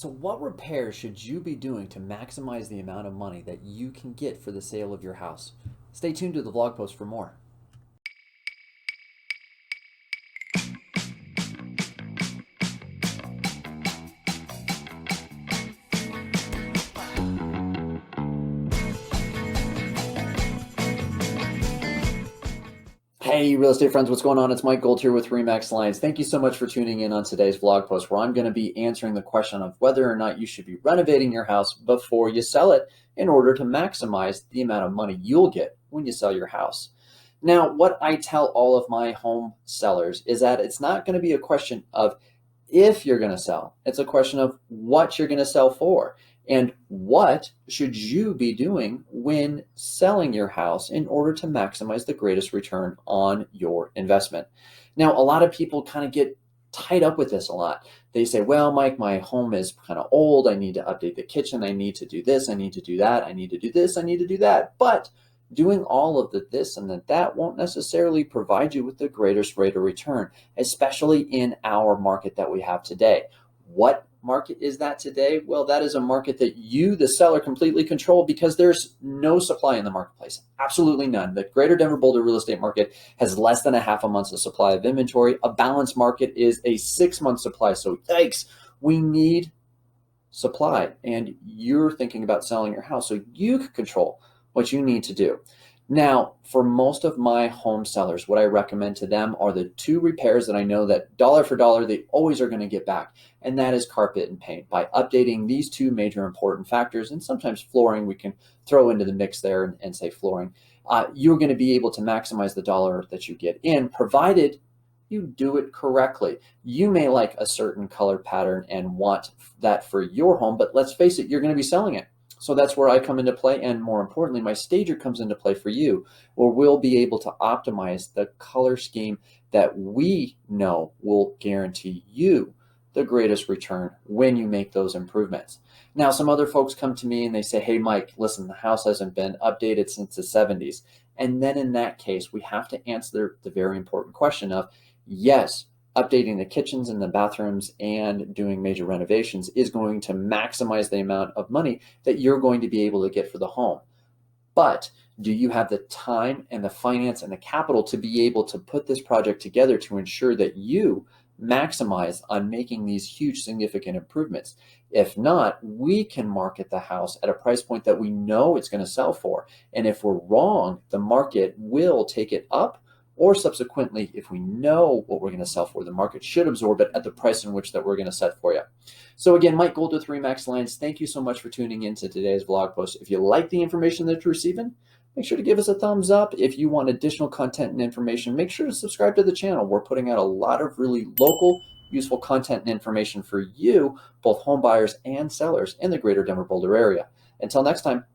So what repairs should you be doing to maximize the amount of money that you can get for the sale of your house? Stay tuned to the vlog post for more. Hey, real estate friends, what's going on? It's Mike Gold here with Remax Lines. Thank you so much for tuning in on today's vlog post, where I'm going to be answering the question of whether or not you should be renovating your house before you sell it in order to maximize the amount of money you'll get when you sell your house. Now, what I tell all of my home sellers is that it's not going to be a question of if you're going to sell. It's a question of what you're going to sell for. And what should you be doing when selling your house in order to maximize the greatest return on your investment? Now, a lot of people kind of get tied up with this a lot. They say, well, Mike, my home is kind of old. I need to update the kitchen. I need to do this. I need to do that. I need to do this. I need to do that. But doing all of the this and that won't necessarily provide you with the greatest rate of return, especially in our market that we have today. What market is that today? Well, that is a market that you, the seller, completely control because there's no supply in the marketplace. Absolutely none. The greater Denver Boulder real estate market has less than a half a month's of supply of inventory. A balanced market is a 6-month supply. So yikes, we need supply. And you're thinking about selling your house so you can control what you need to do. Now, for most of my home sellers, what I recommend to them are the 2 repairs that I know that dollar for dollar, they always are going to get back. And that is carpet and paint. By updating these 2 major important factors, and sometimes flooring, we can throw into the mix there and say flooring, you're going to be able to maximize the dollar that you get in, provided you do it correctly. You may like a certain color pattern and want that for your home, but let's face it, you're going to be selling it. So that's where I come into play, and more importantly, my stager comes into play for you, where we'll be able to optimize the color scheme that we know will guarantee you the greatest return when you make those improvements. Now, some other folks come to me and they say, hey, Mike, listen, the house hasn't been updated since the 70s. And then in that case, we have to answer the very important question of, yes, updating the kitchens and the bathrooms and doing major renovations is going to maximize the amount of money that you're going to be able to get for the home. But do you have the time and the finance and the capital to be able to put this project together to ensure that you maximize on making these huge significant improvements? If not, we can market the house at a price point that we know it's going to sell for. And if we're wrong, the market will take it up. Or subsequently, if we know what we're going to sell for, the market should absorb it at the price in which that we're going to set for you. So again, Mike Gold with Remax Lines, thank you so much for tuning in to today's vlog post. If you like the information that you're receiving, make sure to give us a thumbs up. If you want additional content and information, make sure to subscribe to the channel. We're putting out a lot of really local, useful content and information for you, both home buyers and sellers in the greater Denver Boulder area. Until next time.